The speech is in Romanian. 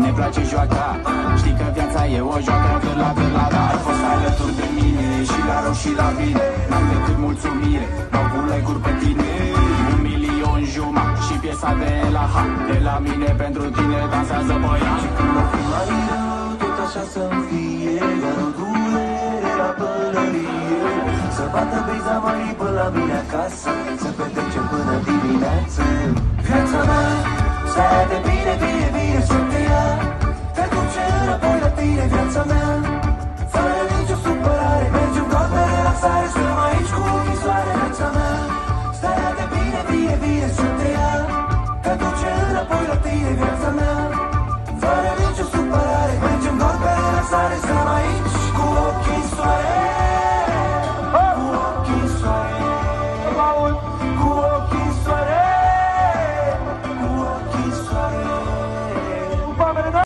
ne place joaca. Știi că viața e o joacă, cârla, da. Ai fost alături de mine și la rău și la bine. N-am decât mulțumire, dau like-uri pe tine. 1.500.000 și piesa de la H. De la mine pentru tine dansează băiat. Și când o fi mai rău, tot așa să-mi fie. Doar o durere la pălărie. Să bată briza mai până la mine acasă. Să petrecem până dimineață. Viața mea, stai de bine, bine, bine.